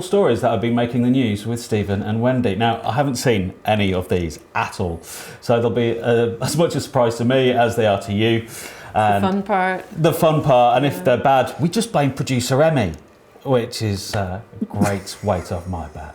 stories that have been making the news with Stephen and Wendy. Now, I haven't seen any of these at all, so they'll be as much a surprise to me as they are to you. And the fun part. The fun part, and if they're bad, we just blame producer Emmy, which is a great weight off my back.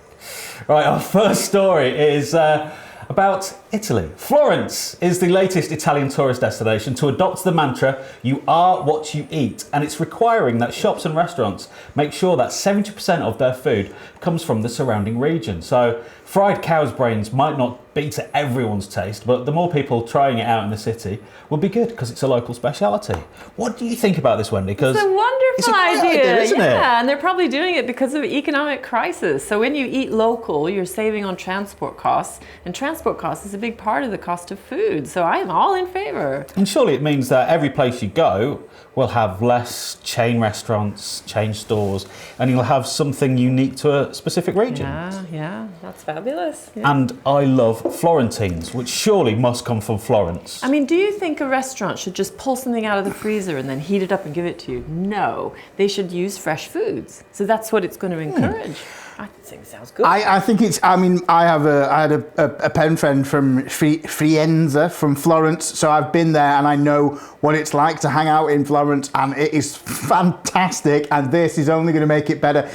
Right, our first story is about Italy. Florence is the latest Italian tourist destination to adopt the mantra, "You are what you eat," and it's requiring that shops and restaurants make sure that 70% of their food comes from the surrounding region. So fried cow's brains might not be to everyone's taste, but the more people trying it out in the city will be good because it's a local speciality. What do you think about this, Wendy? It's a wonderful idea, isn't it? Yeah, and they're probably doing it because of economic crisis. So when you eat local, you're saving on transport costs, and transport costs is a big part of the cost of food. So I am all in favor. And surely it means that every place you go will have less chain restaurants, chain stores, and you'll have something unique to a specific region. Yeah, that's fabulous. Yeah. And I love Florentines, which surely must come from Florence. I mean, do you think a restaurant should just pull something out of the freezer and then heat it up and give it to you? No, they should use fresh foods. So that's what it's going to encourage. I think it sounds good. I think it's, I mean, I had a pen friend from Frienza, from Florence, so I've been there and I know what it's like to hang out in Florence, and it is fantastic, and this is only going to make it better.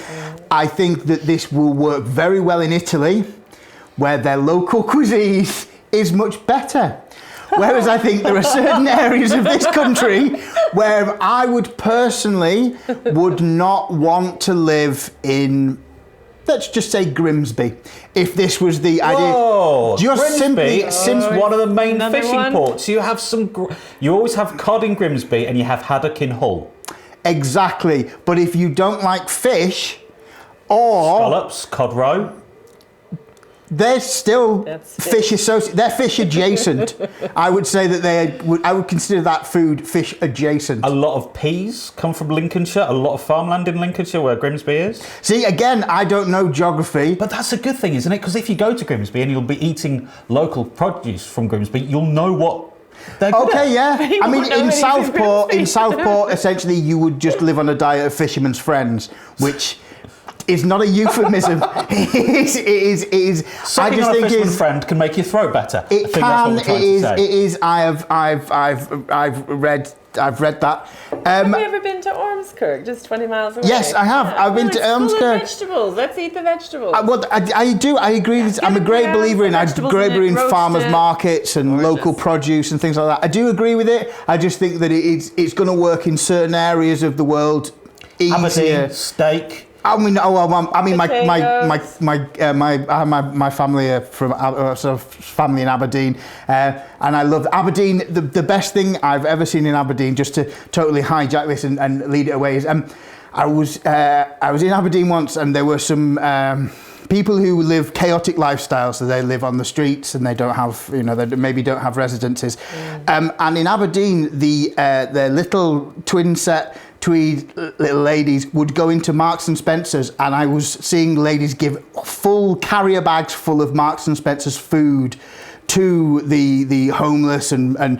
I think that this will work very well in Italy, where their local cuisine is much better. Whereas I think there are certain areas of this country where I would personally would not want to live in, let's just say Grimsby, if this was the idea. Whoa, just Grimsby, since one of the main fishing one. ports. You have you always have cod in Grimsby and you have haddock in Hull. Exactly, but if you don't like fish, or scallops, cod roe, they're still fish associated. They're fish adjacent. I would say that I would consider that food fish adjacent. A lot of peas come from Lincolnshire. A lot of farmland in Lincolnshire, where Grimsby is. See, again, I don't know geography, but that's a good thing, isn't it? Because if you go to Grimsby and you'll be eating local produce from Grimsby, you'll know what they're good at. Yeah. I mean, in Southport, essentially, you would just live on a diet of fisherman's friends, which is not a euphemism. It is. Sucking on a fisherman's friend can make your throat better. It can. It is. I've read that. Have you ever been to Ormskirk, just 20 miles away? Yes, I have. I've been to Ormskirk. Full of vegetables. Let's eat the vegetables. I do. I agree. I'm a great believer in farmers markets and local produce and things like that. I do agree with it. I just think that it's going to work in certain areas of the world easier. Aberdeen steak. I mean, my family are from sort of family in Aberdeen, and I love Aberdeen. The best thing I've ever seen in Aberdeen, just to totally hijack this and lead it away, is I was in Aberdeen once, and there were some people who live chaotic lifestyles, so they live on the streets and they don't have, they maybe don't have residences. And in Aberdeen, the little twin set tweed little ladies would go into Marks and Spencer's, and I was seeing ladies give full carrier bags full of Marks and Spencer's food to the homeless and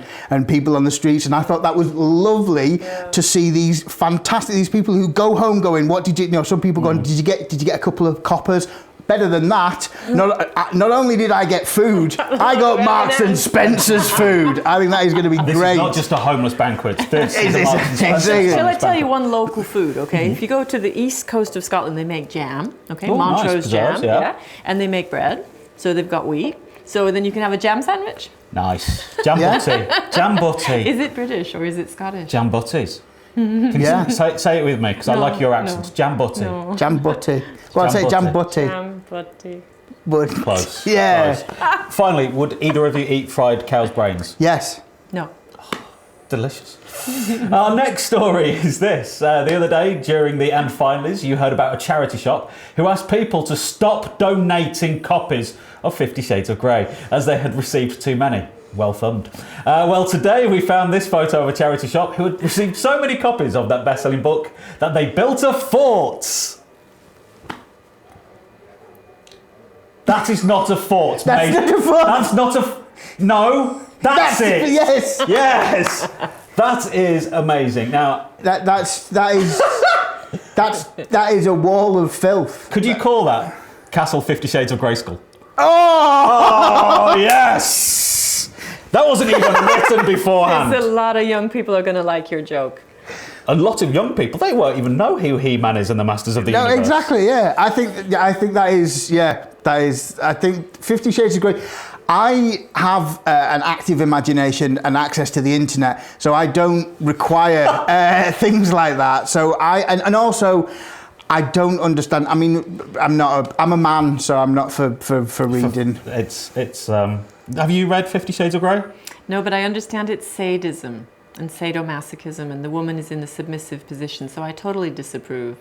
people on the streets, and I thought that was lovely to see these people who go home going, what did you, some people going, did you get a couple of coppers? Better than that, not only did I get food, I got Marks and Spencer's food. I think that is going to be great. This is not just a homeless banquet. This is a Marks and Spencer's. Shall I tell you one local food, okay? If you go to the east coast of Scotland, they make jam, okay? Montrose jam, yeah. And they make bread, so they've got wheat. So then you can have a jam sandwich. Nice. Jam butty. Jam butty. Is it British or is it Scottish? Jam butties. Can you say it with me, because I like your accent. No. Jam butty. No. Jam butty. Well, I'd say jam butty. Jam butty. Close. Yeah. Close. Finally, would either of you eat fried cow's brains? Yes. No. Delicious. Our next story is this. The other day, during the And Finallys, you heard about a charity shop who asked people to stop donating copies of 50 Shades of Grey, as they had received too many. Well thumbed. Well, today we found this photo of a charity shop who had received so many copies of that best-selling book that they built a fort. That is not a fort, That's mate. not a fort. That's not a... No, that's it. Yes. Yes. That is amazing. Now... That is... that is a wall of filth. Could you call that Castle 50 Shades of Grayskull? Oh, yes! That wasn't even written beforehand. There's a lot of young people are going to like your joke. A lot of young people, they won't even know who He-Man is and the Masters of the Universe. Exactly, yeah. I think that is, I think 50 Shades of Grey. I have an active imagination and access to the internet, so I don't require things like that. So and also, I don't understand. I mean, I'm a man, so I'm not for reading. Have you read 50 Shades of Grey? No, but I understand it's sadism and sadomasochism, and the woman is in the submissive position, so I totally disapprove.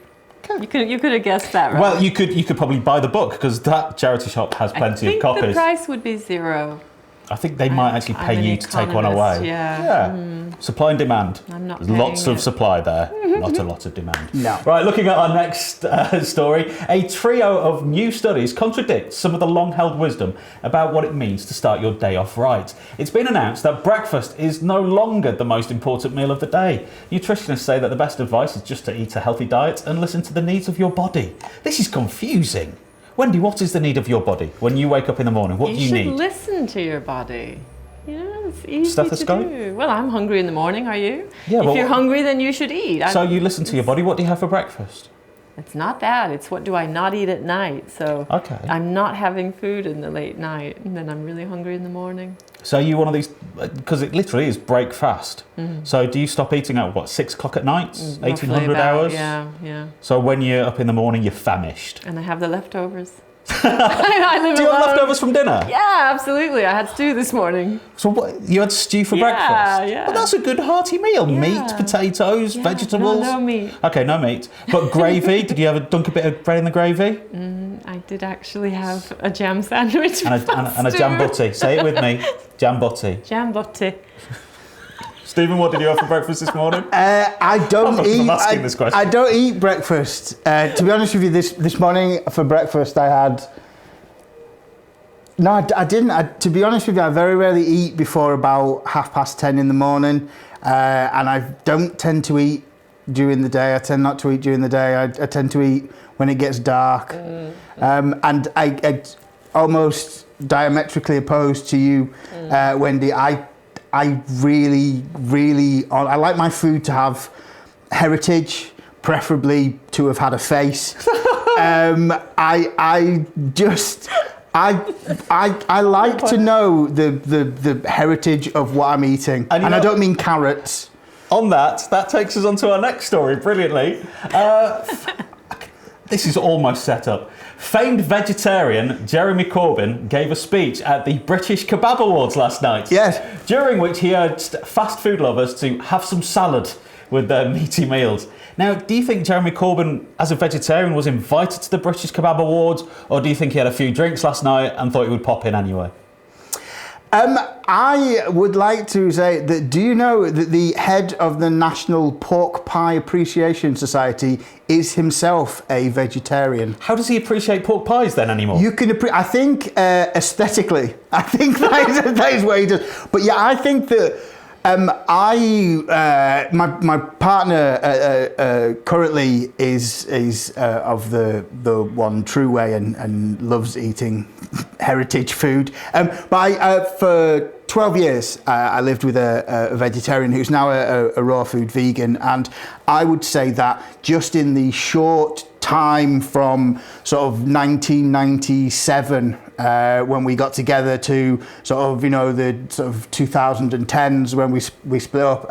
You could have guessed that, right? Well, you could probably buy the book, because that charity shop has plenty of copies. I think the price would be $0. I think they might actually pay you to take one away. Yeah. Supply and demand. I'm not There's lots of supply there, not a lot of demand. No. Right, looking at our next story, a trio of new studies contradict some of the long-held wisdom about what it means to start your day off right. It's been announced that breakfast is no longer the most important meal of the day. Nutritionists say that the best advice is just to eat a healthy diet and listen to the needs of your body. This is confusing. Wendy, what is the need of your body when you wake up in the morning? What do you need? You should listen to your body. You know, it's easy Stethoscope? to do. Well, I'm hungry in the morning, are you? Yeah, if you're hungry, then you should eat. So you listen to your body. What do you have for breakfast? It's not that. It's what do I not eat at night. So okay. I'm not having food in the late night, and then I'm really hungry in the morning. So you one of these, because it literally is break fast. Mm-hmm. So do you stop eating at 6 o'clock at night? 1800 hours? Yeah. So when you're up in the morning, you're famished. And I have the leftovers. I live Do you alone. have leftovers from dinner? Yeah, absolutely. I had stew this morning. So what? You had stew for breakfast? Yeah. Well, that's a good hearty meal. Yeah. Meat, potatoes, vegetables. No meat. Okay, no meat. But gravy? Did you ever dunk a bit of bread in the gravy? I did actually have a jam sandwich and a jambutti. Say it with me. Jambutti. Jambutti. Stephen, what did you have for breakfast this morning? I don't eat. I'm asking this question. I don't eat breakfast. To be honest with you, this morning for breakfast I had. No, I didn't. To be honest with you, I very rarely eat before about 10:30 in the morning, and I don't tend to eat during the day. I tend not to eat during the day. I tend to eat when it gets dark, and I almost diametrically opposed to you, Wendy. I really, I like my food to have heritage, preferably to have had a face. I like to know the heritage of what I'm eating, and I don't mean carrots. On that takes us on to our next story, brilliantly. This is almost set up. Famed vegetarian Jeremy Corbyn gave a speech at the British Kebab Awards last night. Yes. During which he urged fast food lovers to have some salad with their meaty meals. Now, do you think Jeremy Corbyn, as a vegetarian, was invited to the British Kebab Awards, or do you think he had a few drinks last night and thought he would pop in anyway? I would like to say that, do you know that the head of the National Pork Pie Appreciation Society is himself a vegetarian? How does he appreciate pork pies then anymore? You can I think aesthetically, I think that is what he does. But yeah, I think that my partner currently is of the one true way and loves eating heritage food. But for 12 years I lived with a vegetarian who's now a raw food vegan, and I would say that just in the short time from sort of 1997 when we got together to sort of the sort of 2010s when we split up,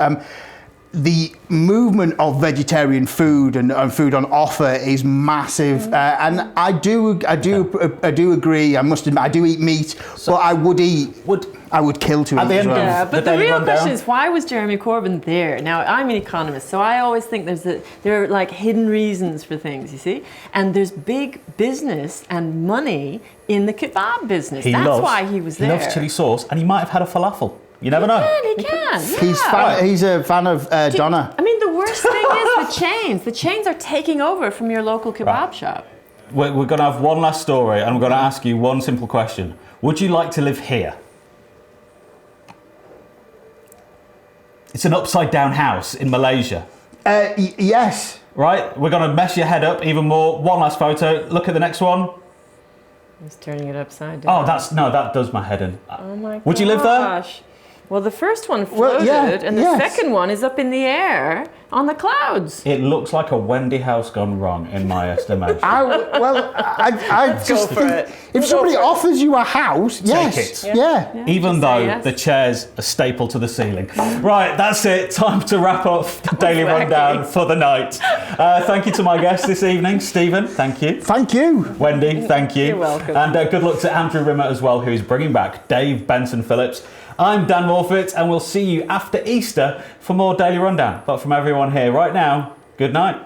the movement of vegetarian food and food on offer is massive, and I do agree. I must admit, I do eat meat, but I would kill to eat as well. Yeah, but the real question is, why was Jeremy Corbyn there? Now, I'm an economist, so I always think there are like hidden reasons for things, you see? And there's big business and money in the kebab business. That's why he was there. He loves chili sauce, and he might have had a falafel. You never know. He can. Yeah. He's a fan of Donna. I mean, the worst thing is the chains. The chains are taking over from your local kebab shop. We're going to have one last story, and we're going to ask you one simple question. Would you like to live here? It's an upside-down house in Malaysia. Yes. Right, we're going to mess your head up even more. One last photo. Look at the next one. He's turning it upside down. Oh, that does my head in. Oh my gosh. Would you live there? Well, the first one floated, and the yes. second one is up in the air on the clouds. It looks like a Wendy house gone wrong, in my estimation. I just go for think it. if somebody offers you a house, yes, it. yeah. Even Just though say yes. the chair's a staple to the ceiling. Right, that's it. Time to wrap up the Daily wacky. Rundown for the night. Thank you to my guests this evening. Stephen, thank you. Thank you. Wendy, thank you. You're welcome. And good luck to Andrew Rimmer as well, who's bringing back Dave Benson Phillips. I'm Dan Morfitt, and we'll see you after Easter for more Daily Rundown. But from everyone here right now, good night.